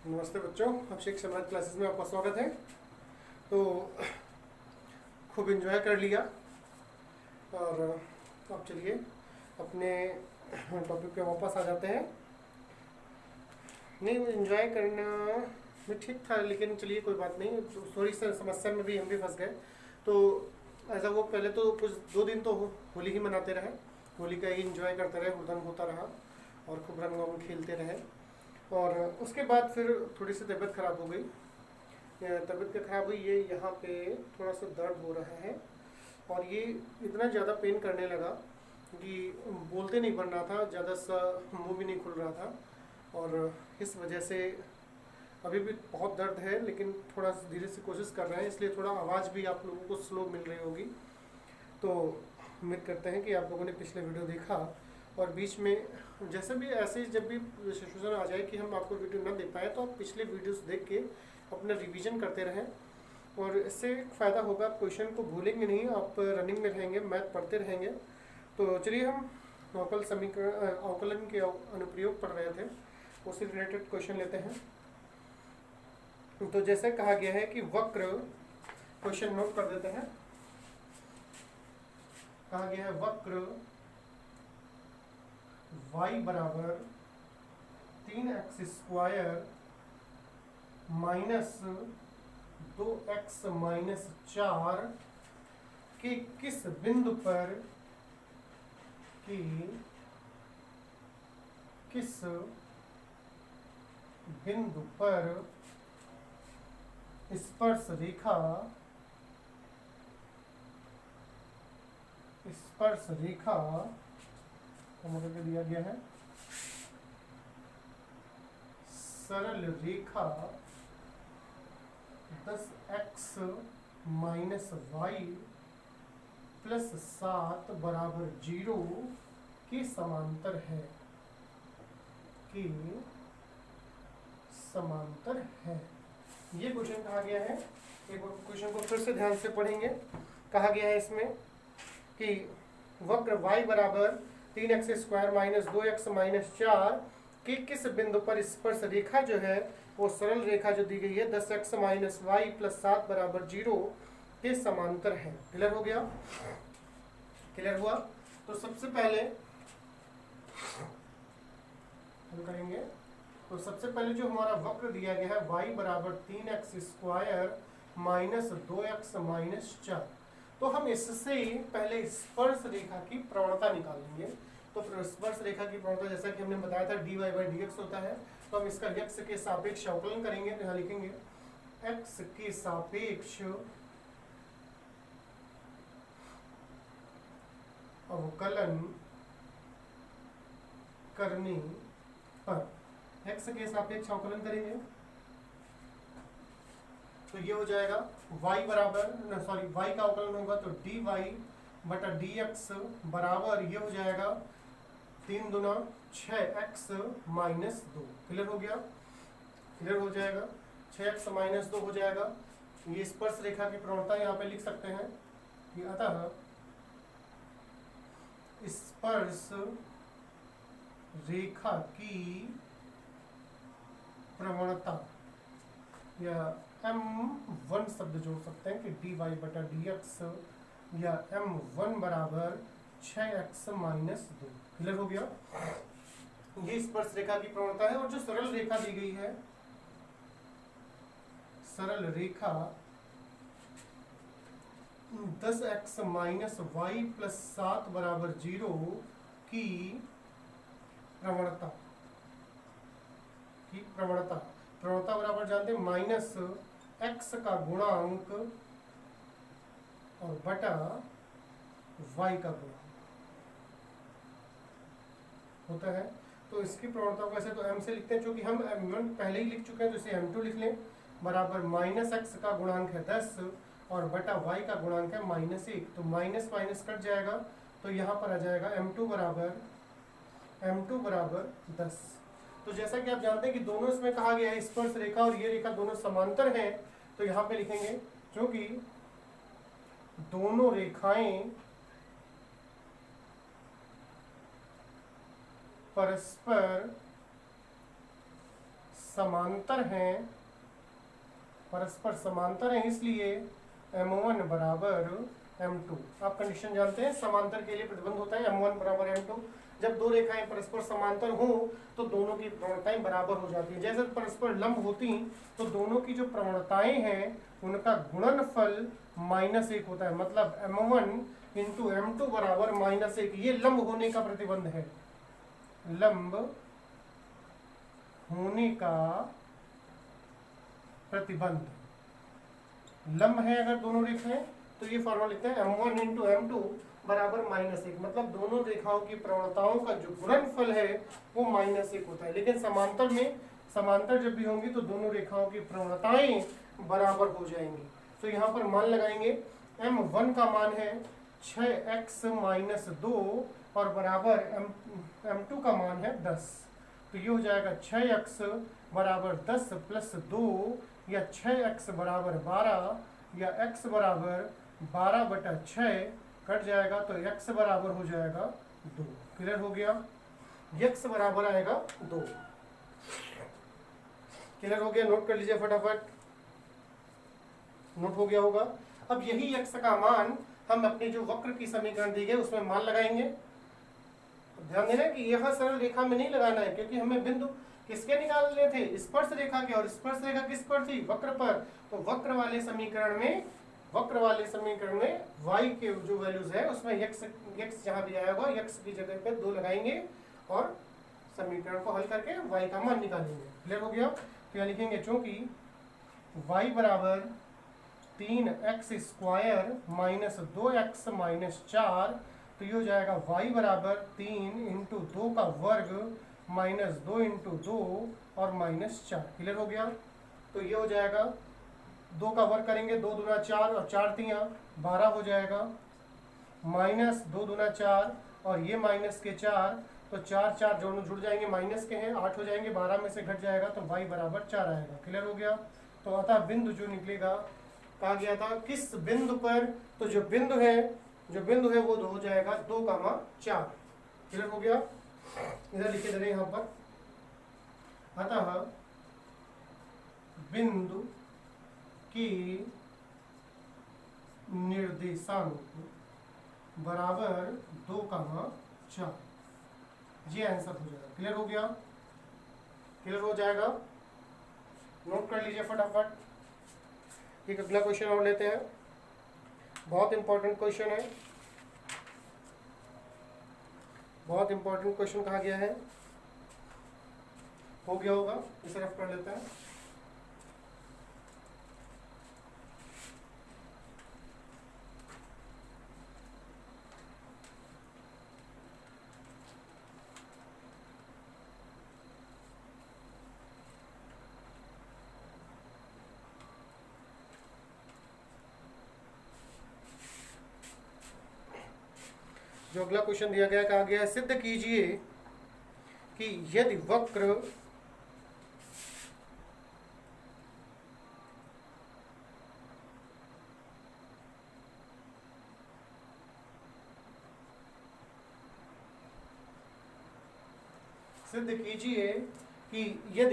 नमस्ते बच्चों, अभिषेक सम्राट क्लासेस में आपका स्वागत है। तो खूब एंजॉय कर लिया और अब चलिए अपने टॉपिक पे वापस आ जाते हैं। नहीं, एंजॉय करना भी ठीक था, लेकिन चलिए कोई बात नहीं, तो थोड़ी सी समस्या में भी हम भी फंस गए। तो ऐसा वो पहले तो कुछ 2 दिन तो होली ही मनाते रहे, होली का ही एंजॉय करते रहे, हुड़दंग होता रहा और खूब रंग वंग खेलते रहे। और उसके बाद फिर थोड़ी सी तबीयत ख़राब हो गई। तबीयत क्या ख़राब हुई, ये यहाँ पे थोड़ा सा दर्द हो रहा है और ये इतना ज़्यादा पेन करने लगा कि बोलते नहीं बन रहा था, ज़्यादा सा मुंह भी नहीं खुल रहा था। और इस वजह से अभी भी बहुत दर्द है, लेकिन थोड़ा धीरे से कोशिश कर रहे हैं, इसलिए थोड़ा आवाज़ भी आप लोगों को स्लो मिल रही होगी। तो उम्मीद करते हैं कि आप लोगों ने पिछले वीडियो देखा और बीच में जैसे भी ऐसे जब भी सिचुएशन आ जाए कि हम आपको वीडियो ना दे पाए, तो आप पिछले वीडियोस देख के अपना रिवीजन करते रहें और इससे फ़ायदा होगा। आप क्वेश्चन को भूलेंगे नहीं, आप रनिंग में रहेंगे, मैथ पढ़ते रहेंगे। तो चलिए हम अवकल समीकरण अवकलन के अनुप्रयोग पढ़ रहे थे, उससे रिलेटेड क्वेश्चन लेते हैं। तो जैसे कहा गया है कि वक्र, क्वेश्चन नोट कर देते हैं। कहा गया है वक्र y बराबर 3x² माइनस 2x माइनस 4 के किस बिंदु पर स्पर्श रेखा करके दिया गया है। सरल रेखा 10x माइनस वाई प्लस 7 बराबर 0 के समांतर है, ये क्वेश्चन कहा गया है। एक बार क्वेश्चन को फिर से ध्यान से पढ़ेंगे। कहा गया है इसमें कि वक्र y बराबर 3x² माइनस 2x माइनस 4 के किस बिंदु पर स्पर्श रेखा जो है वो सरल रेखा जो दी गई है 10x माइनस वाई प्लस 7 बराबर 0 के समांतर है। क्लियर हो गया? क्लियर हुआ? तो सबसे पहले हम करेंगे, तो सबसे पहले जो हमारा वक्र दिया गया है y बराबर 3x² माइनस 2x माइनस 4, तो हम इससे पहले स्पर्श रेखा की प्रवणता निकालेंगे। तो स्पर्श रेखा की प्रवणता जैसा कि हमने बताया था dy/dx होता है, तो हम इसका x के सापेक्ष अवकलन करेंगे। तो यहाँ लिखेंगे x के सापेक्ष अवकलन करने पर, x के सापेक्ष अवकलन करेंगे तो ये हो जाएगा y बराबर y का अवकलन होगा तो dy/dx बराबर ये हो जाएगा 3 दूना 6x माइनस 2। क्लियर हो गया? क्लियर हो जाएगा, 6x माइनस 2 हो जाएगा। ये स्पर्श रेखा की प्रवणता यहाँ पे लिख सकते हैं कि अतः स्पर्श रेखा की प्रवणता, या m1 शब्द जोड़ सकते हैं कि dy/dx या m1 बराबर 6x माइनस 2। क्लियर हो गया? ये स्पर्श रेखा की प्रवणता है। और जो सरल रेखा दी गई है, सरल रेखा 10x माइनस वाई प्लस 7 बराबर 0 की प्रवणता बराबर जानते हैं माइनस x का गुणांक और बटा y का गुणांक होता है। तो इसकी प्रवणता को ऐसे तो m से लिखते हैं, क्योंकि हम m1 पहले ही लिख चुके हैं, तो इसे m2 लिख लें। बराबर माइनस x का गुणांक है 10 और बटा y का गुणांक है -1, तो माइनस माइनस कट जाएगा, तो यहाँ पर आ जाएगा m2 बराबर 10। तो जैसा कि आप जानते हैं कि दोनों इसमें कहा गया है स्पर्श रेखा और ये रेखा दोनों समांतर हैं, तो यहाँ पे लिखेंगे क्योंकि दोनों रेखाएं परस्पर समांतर हैं, परस्पर समांतर हैं, इसलिए M1 बराबर M2। आप कंडीशन जानते हैं, समांतर के लिए प्रतिबंध होता है M1 बराबर M2। जब दो रेखाएं परस्पर समांतर हो तो दोनों की प्रवणताएं बराबर हो जाती हैं। जैसे परस्पर लंब होती तो दोनों की जो प्रवणताएं हैं उनका गुणनफल -1 होता है। मतलब M1 इंटू M2 बराबर -1। ये लंब होने का प्रतिबंध है, लंब होने का प्रतिबंध। लंब है अगर दोनों रेखाएं तो ये फॉर्मूला लिखते हैं M1 इंटू M2 बराबर -1। मतलब दोनों रेखाओं की प्रवणताओं का जो गुणनफल है वो -1 होता है। लेकिन समांतर में, समांतर जब भी होंगी तो दोनों रेखाओं की प्रवणताएं बराबर हो जाएंगी। तो यहाँ पर मान लगाएंगे, M1 का मान है 6x - 2 और बराबर M2 का मान है 10। तो ये हो जाएगा 6x बराबर 10 प्लस 2, या 6x बराबर 12, या x बराबर 12/6 कट जाएगा तो x बराबर हो जाएगा 2। क्लियर हो गया? x बराबर आएगा 2। क्लियर हो गया? नोट कर लीजिए फटाफट, नोट हो गया होगा। अब यही x का मान हम अपनी जो वक्र की समीकरण दी गई उसमें मान लगाएंगे। ध्यान देना कि यह सरल रेखा में नहीं लगाना है, क्योंकि हमें बिंदु किसके निकालने थे? स्पर्श रेखा के। और स्पर्श रेखा किस पर थी? वक्र पर। तो वक्र वाले समीकरण में y के जो वैल्यूज है उसमें x जहां भी आया होगा x की जगह पे 2 लगाएंगे और समीकरण को हल करके y का मान निकालेंगे। क्लियर हो गया? तो यहाँ लिखेंगे चूंकि y बराबर 3x² - 2x - 4, तो ये हो जाएगा y बराबर 3 इंटू 2 का वर्ग -2 इंटू 2 और -4। क्लियर हो गया? तो ये हो जाएगा 2 का वर्ग करेंगे, 2 दूना 4 और 4 तियां 12 हो जाएगा, -2 दूना 4 और ये -4, तो 4 4 दोनों जुड़ जाएंगे, माइनस के हैं 8 हो जाएंगे, 12 में से घट जाएगा तो y बराबर 4 आएगा। क्लियर हो गया? तो अतः बिंदु जो निकलेगा, कहा गया था किस बिंदु पर, तो जो बिंदु है वो हो जाएगा 2,4। क्लियर हो गया? इधर लिखे दे रहे यहाँ पर, अतः बिंदु की निर्देशांक बराबर 2,4, ये आंसर हो जाएगा। क्लियर हो गया? क्लियर हो जाएगा? नोट कर लीजिए फटाफट। एक अगला क्वेश्चन और लेते हैं, बहुत इंपॉर्टेंट क्वेश्चन है, बहुत इंपॉर्टेंट क्वेश्चन कहा गया है। हो गया होगा, इसे रफ कर लेते हैं। जो अगला क्वेश्चन दिया गया, कहा गया है सिद्ध कीजिए कि यदि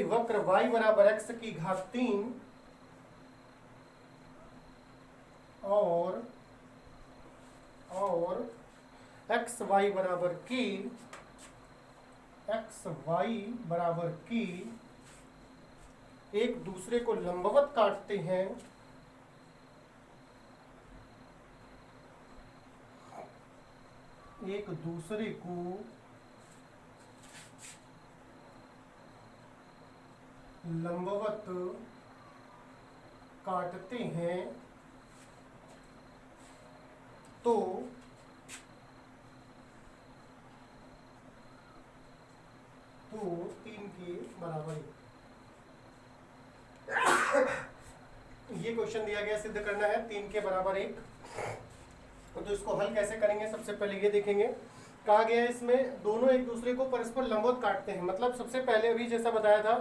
वक्र y बराबर x की घात 3 और xy बराबर की एक दूसरे को लंबवत काटते हैं, एक दूसरे को लंबवत काटते हैं, तो तो 3 के बराबर। ये क्वेश्चन दिया गया, सिद्ध करना है 3 के बराबर 1। तो इसको हल कैसे करेंगे, सबसे पहले ये देखेंगे। कहा गया है इसमें दोनों एक दूसरे को परस्पर लंबवत काटते हैं। मतलब सबसे पहले अभी जैसा बताया था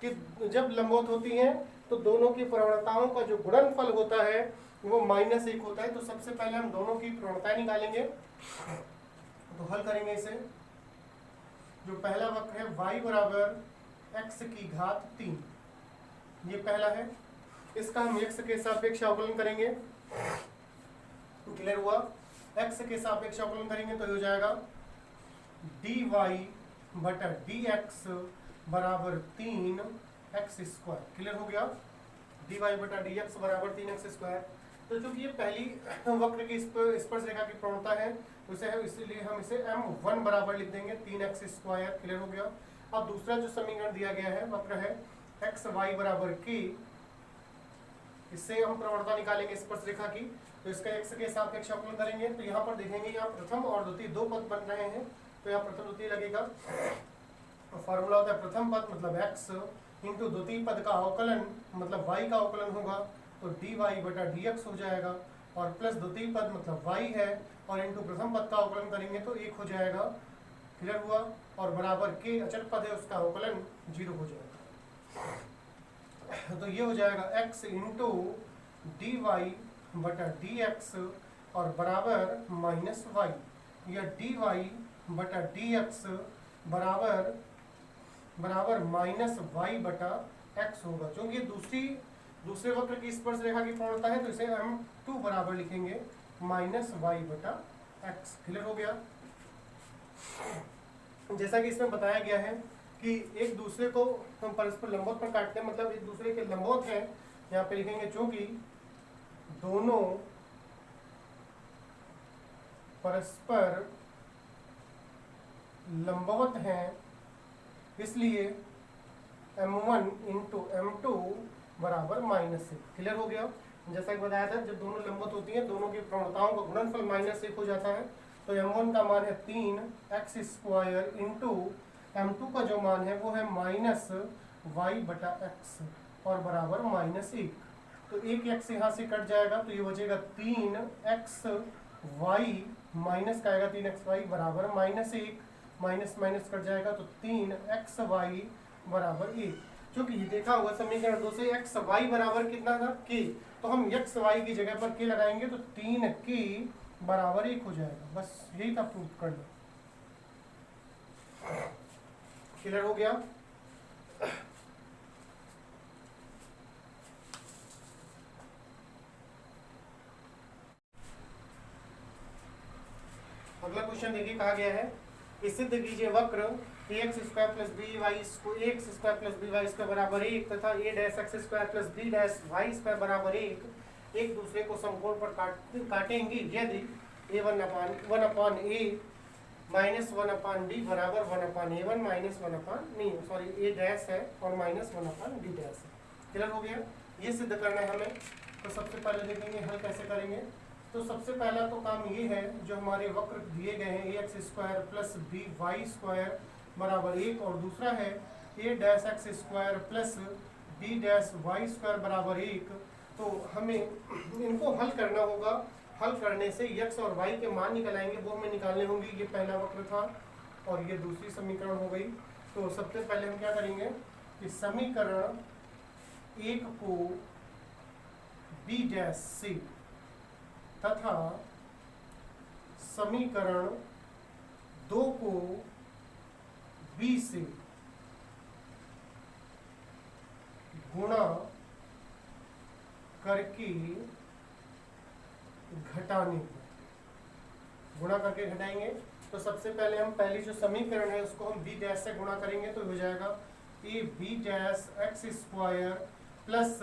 कि जब लंबवत होती हैं तो दोनों की प्रवणताओं का जो गुणनफल होता है वो -1 होता है। तो सबसे पहले हम दोनों की प्रवणताएं निकालेंगे, तो हल करेंगे इसे। जो पहला वक्र है y बराबर x की घात 3, ये पहला है। इसका हम x के सापेक्ष अवकलन करेंगे, क्लियर हुआ। x के सापेक्ष अवकलन करेंगे तो हो जाएगा dy बटा dx बराबर 3x², क्लियर हो गया। dy बटा dx बराबर 3x²। तो चूंकि ये पहली वक्र की स्पर्श रेखा की प्रवणता है तो इसलिए हम इसे m1 बराबर लिख देंगे 3x², क्लियर हो गया। अब दूसरा जो समीकरण दिया गया है वक्र है xy बराबर k, इससे हम प्रवणता निकालेंगे स्पर्श रेखा की। तो इसका x के सापेक्ष अवकलन करेंगे तो यहाँ पर देखेंगे यहाँ प्रथम और द्वितीय दो पद बन रहे हैं, तो यहाँ प्रथम द्वितीय लगेगा। फॉर्मूला होता है प्रथम पद मतलब x इंटू द्वितीय पद का अवकलन मतलब y का अवकलन होगा, तो dy बटा dx हो जाएगा, और प्लस द्वितीय पद मतलब y है और इंटू प्रथम पद का अवकलन करेंगे तो 1 हो जाएगा, क्लियर हुआ। और बराबर k अचल पद है उसका अवकलन 0 हो जाएगा। तो ये हो जाएगा x इंटू dy बटा dx और बराबर माइनस y, या dy बटा dx बराबर माइनस y बटा x होगा। क्योंकि ये दूसरे वक्र की स्पर्श रेखा की प्रवणता है तो इसे हम 2 बराबर लिखेंगे माइनस y बटा x, क्लियर हो गया। जैसा कि इसमें बताया गया है कि एक दूसरे को हम परस्पर लंबवत पर काटते हैं, मतलब एक दूसरे के लंबवत है, यहाँ पे लिखेंगे चूंकि दोनों परस्पर लंबवत हैं इसलिए m1 इंटू m2 बराबर -1, क्लियर हो गया। जैसा कि बताया था जब दोनों लंबवत होती हैं दोनों की प्रवणताओं का गुणनफल -1 हो जाता है। तो m1 का मान है 3x² इंटू m2 का जो मान है वो है -y बटा x और बराबर -1। तो एक x यहाँ से कट जाएगा तो ये बचेगा 3xy माइनस का आएगा 3xy बराबर -1, माइनस माइनस कट जाएगा तो 3xy बराबर 1। क्योंकि ये देखा होगा समीकरण 2 से xy बराबर कितना था k, तो हम xy की जगह पर k लगाएंगे तो 3k बराबर 1 हो जाएगा। बस यही था प्रूफ करना, क्लियर हो गया। अगला क्वेश्चन देखिए, कहा गया है कि सिद्ध कीजिए वक्र ax² plus b y square बराबर 1 तथा a'(x² प्लस b'(y² बराबर 1 एक दूसरे को समकोण पर काटेंगे यदि a1/a माइनस 1/d बराबर 1/a1 माइनस 1/a डैश है और माइनस 1/d डैश है, क्लियर हो गया। ये सिद्ध करना है हमें। तो सबसे पहले देखेंगे हल कैसे करेंगे। तो सबसे पहला तो काम ये है जो हमारे वक्र दिए गए हैं ax² प्लस by² बराबर 1 और दूसरा है a'(x² प्लस b'(y² बराबर 1। तो हमें इनको हल करना होगा। हल करने से x और y के मान निकल आएंगे, वो हमें निकालने होंगे। ये पहला वक्र था और ये दूसरी समीकरण हो गई। तो सबसे पहले हम क्या करेंगे कि समीकरण 1 को b' से तथा समीकरण 2 को b से गुणा करके घटाने, गुणा करके घटाएंगे। तो सबसे पहले हम पहली जो समीकरण है उसको हम b' से गुणा करेंगे तो हो जाएगा ab'(x² प्लस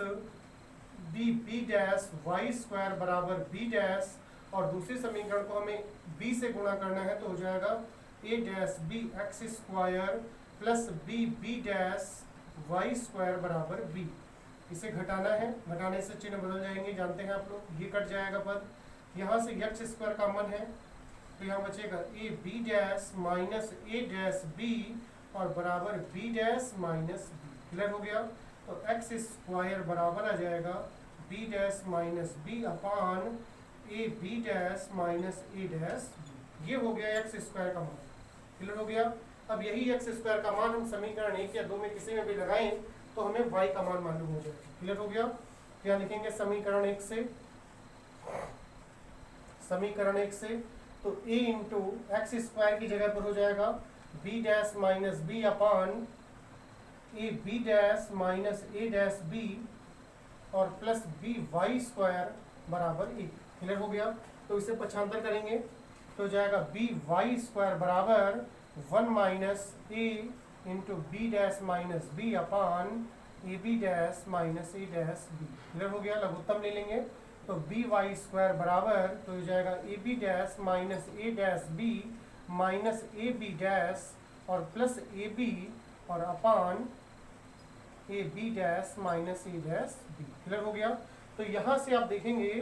b'(y² बराबर b' और दूसरी समीकरण को हमें b से गुणा करना है तो हो जाएगा a'(x² प्लस b'(y² बराबर b। इसे घटाना है, घटाने से चिन्ह बदल जाएंगे, जानते हैं आप लोग। ये कट जाएगा पद, यहाँ से x² कॉमन है तो यहाँ बचेगा ab' माइनस a' और बराबर b' माइनस b, क्लियर हो गया। तो x² बराबर आ जाएगा b' minus b upon ab' minus a'। ये हो गया x² का मान, क्लियर हो गया। अब यही x² का मान हम समीकरण 1 या 2 में किसी में भी लगाएं तो हमें y का मान मालूम हो जाएगा, क्लियर हो गया। क्या लिखेंगे समीकरण 1 से, समीकरण 1 से तो a इंटू x² की जगह पर हो जाएगा b' minus b upon A B dash minus A dash B और प्लस बी वाई स्क्वायर बराबर 1। क्लियर हो गया? तो इसे पक्षांतर करेंगे तो हो जाएगा बी वाई स्क्वायर बराबर 1 minus A into B dash minus B upon A B dash minus A dash B. Clear हो गया? लघुत्तम ले लेंगे तो बी वाई स्क्वायर बराबर तो हो जाएगा A B dash minus A dash B minus A B dash और प्लस ए बी और upon A B dash minus A dash B. Clear हो गया? तो यहाँ से आप देखेंगे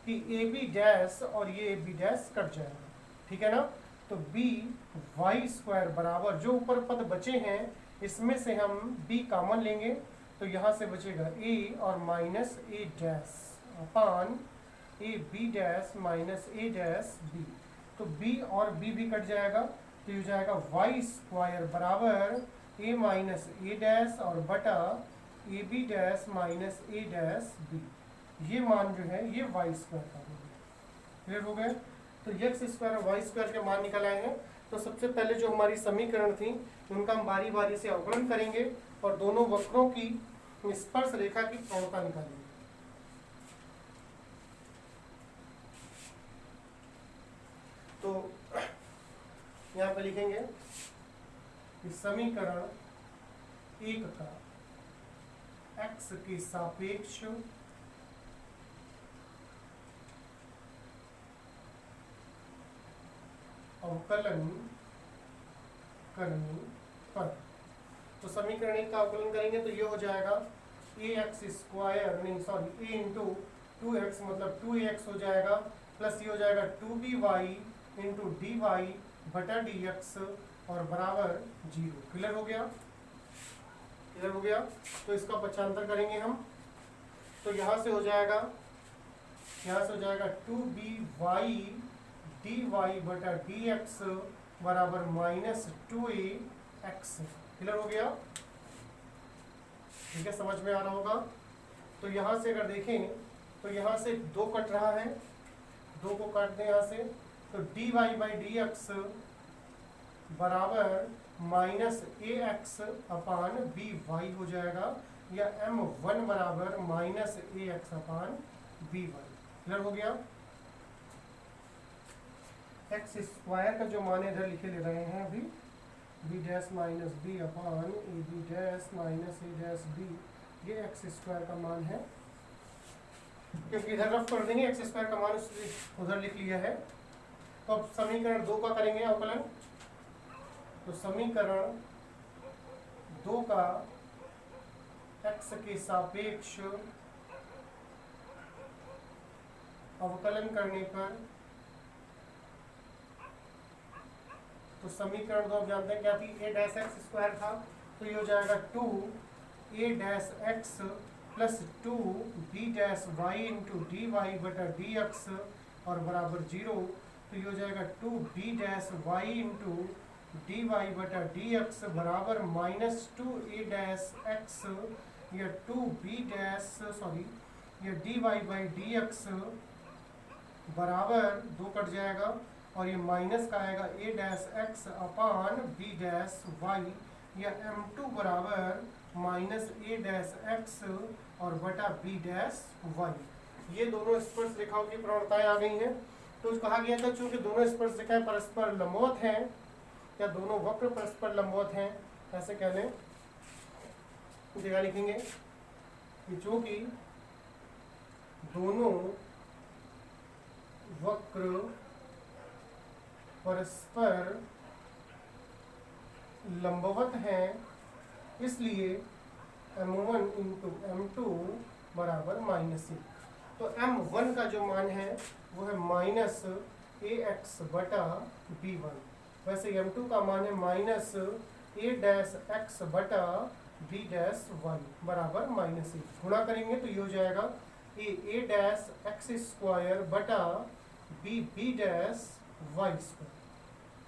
कि ए बी डैश और ये ए बी डैश कट जाएगा। ठीक है ना? तो बी वाई स्क्वायर बराबर जो ऊपर पद बचे हैं इसमें से हम बी कॉमन लेंगे तो यहाँ से बचेगा ए और minus A dash upon A B dash minus A dash b. तो बी और बी भी कट जाएगा तो ये हो जाएगा वाई स्क्वायर बराबर ए माइनस ए डैश और बटा a B dash minus A dash b. ये मान जो है ये वाई स्क्वायर का हो गया। क्लियर हो गया? तो एक्स स्क्वायर और वाई स्क्वायर के मान निकल आए हैं। तो सबसे पहले जो हमारी समीकरण थी उनका हम बारी बारी से अवकलन करेंगे और दोनों वक्रों की स्पर्श रेखा की प्रवणता निकालेंगे। तो यहाँ पे लिखेंगे कि समीकरण 1 का x के सापेक्ष अवकलन करने पर, तो समीकरण 1 का अवकलन करेंगे तो ये हो जाएगा ए एक्स स्क्वायर नहीं सॉरी ए इंटू 2x मतलब 2ax हो जाएगा प्लस ये हो जाएगा 2by इंटू डी वाई बटा डी एक्स और बराबर 0। क्लियर हो गया? क्लियर हो गया? तो इसका पक्षांतर करेंगे हम तो यहाँ से हो जाएगा 2by डी वाई बटा डी एक्स बराबर माइनस 2ax। क्लियर हो गया? ठीक है, समझ में आ रहा होगा? तो यहाँ से अगर देखें तो यहाँ से 2 कट रहा है, 2 को काट दें यहाँ से तो d y by d x बराबर minus a x upon b y हो जाएगा या m1 बराबर minus a x upon b y. Clear हो गया? एक्स स्क्वायर का जो मान इधर लिखे ले रहे हैं अभी b dash minus B upon A B dash minus A dash b, ये एक्स स्क्वायर का मान है क्योंकि इधर रफ कर देंगे एक्स स्क्वायर का मान उधर लिख लिया है। तो अब समीकरण 2 का करेंगे अवकलन। तो समीकरण 2 का x के सापेक्ष अवकलन करने पर तो समीकरण 2 आप जानते हैं क्या थी? ए डैश एक्स स्क्वायर था तो ये हो जाएगा 2a dash x plus 2b dash y into d y बटा डी एक्स और बराबर 0। तो ये हो जाएगा 2b dash y into d y बटा डी एक्स बराबर माइनस 2a डैश एक्स या 2b डैश सॉरी या d y by d x बराबर 2 कट जाएगा और ये माइनस का आएगा a dash x upon b dash y या m2 बराबर माइनस a डैश एक्स और बटा b डैश वाई। ये दोनों स्पर्श रेखाओं की प्रवणताएं आ गई हैं। तो कहा गया था चूंकि दोनों स्पर्श रेखाएं परस्पर लंबवत हैं या दोनों वक्र परस्पर लंबवत हैं ऐसे कह लें, जगह लिखेंगे कि चूंकि दोनों वक्र परस्पर लंबवत हैं इसलिए m1 इंटू m2 बराबर -1। तो m1 का जो मान है वो है माइनस ए एक्स बटा b1, वैसे m2 का मान है माइनस ए डैश एक्स बटा b डैश वाई बराबर -1। गुणा करेंगे तो ये हो जाएगा ए डैश एक्स स्क्वायर बटा B dash y square.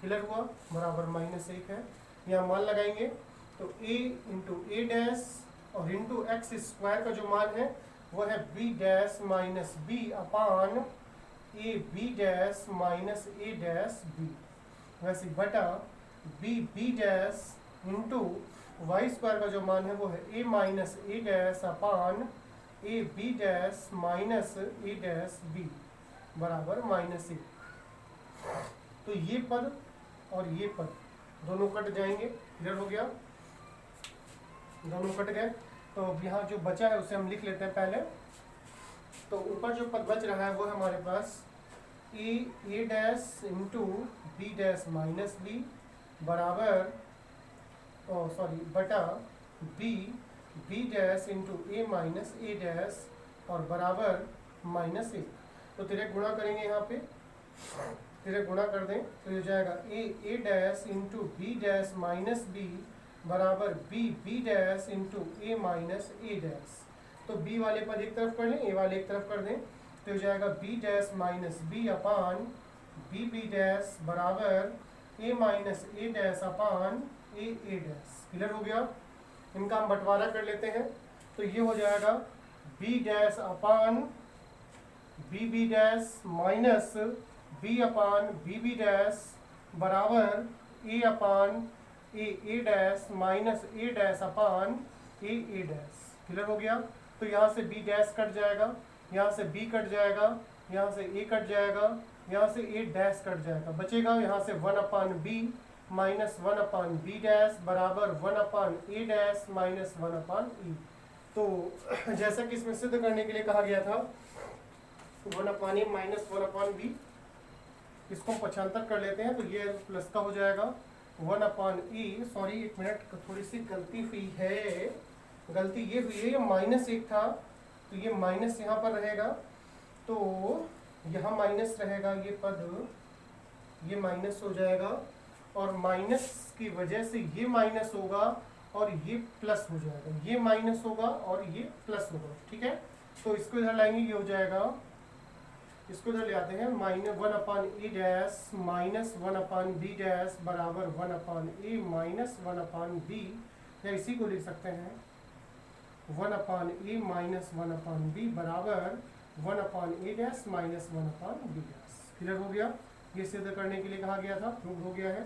Clear हुआ? बराबर -1 है। यहाँ मान लगाएंगे तो a इंटू ए डैश और इंटू एक्स स्क्वायर का जो मान है वो है b dash minus B upon A B dash minus A dash b, वैसे बटा B dash into Y square का जो मान है वो है A minus A dash upon A B dash minus A dash B बराबर माइनस ए। तो ये पद और ये पद दोनों कट जाएंगे। क्लियर हो गया, दोनों कट गए। तो अब यहाँ जो बचा है उसे हम लिख लेते हैं पहले। तो ऊपर जो पद बच रहा है वो है हमारे पास A dash into B dash minus B बराबर बटा B dash into A minus A dash और बराबर माइनस ए। तो तिरक गुणा करेंगे, यहाँ पे तिरक गुणा कर दें तो ये हो जाएगा ए dash into B dash minus B बराबर B dash into A minus A dash. तो बी वाले पद एक तरफ कर लें, ए वाले एक तरफ कर दें तो हो जाएगा B dash minus B upon B dash बराबर ए minus A dash upon A dash. Clear हो गया। इनका हम बंटवारा कर लेते हैं तो ये हो जाएगा B dash upon B dash minus B upon B dash बराबर A upon A dash minus A dash upon A dash. Clear हो गया। तो यहाँ से बी डैश कट जाएगा, यहाँ से बी कट जाएगा, यहाँ से ए कट जाएगा, यहाँ से ए डैश कट जाएगा। बचेगा यहाँ से 1 अपान बी माइनस 1 अपान बी डैश बराबर 1 अपान ए डैश माइनस 1 अपान ई। तो जैसा कि इसमें सिद्ध करने के लिए कहा गया था 1 अपान ए माइनस 1 अपान बी, इसको पक्षांतर कर लेते हैं तो ये प्लस का हो जाएगा 1 अपान ई। सॉरी एक मिनट, थोड़ी सी गलती हुई है। गलती ये हुई है, ये माइनस 1 था तो ये माइनस यहाँ पर रहेगा, तो यहाँ माइनस रहेगा, ये पद ये माइनस हो जाएगा और माइनस की वजह से ये माइनस होगा और ये प्लस हो जाएगा, ये माइनस होगा और ये प्लस होगा। ठीक है, तो इसको इधर लाएंगे, ये हो जाएगा, इसको इधर ले आते हैं, minus 1 upon A dash minus 1 upon B dash बराबर 1 अपान ए माइनस 1 अपान बी, या इसी को लिख सकते हैं 1 अपान ए माइनस 1 अपान बी बराबर 1 अपान A dash minus 1 upon B dash. Clear हो गया। ये सिद्ध करने के लिए कहा गया था, प्रूव हो गया है।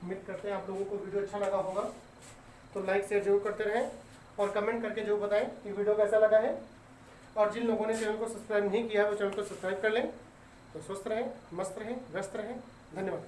उम्मीद करते हैं आप लोगों को वीडियो अच्छा लगा होगा, तो लाइक शेयर जरूर करते रहें और कमेंट करके जरूर बताएं कि वीडियो कैसा लगा है। और जिन लोगों ने चैनल को सब्सक्राइब नहीं किया है वो चैनल को सब्सक्राइब कर लें। तो स्वस्थ रहें, मस्त रहें, व्यस्त रहें। धन्यवाद।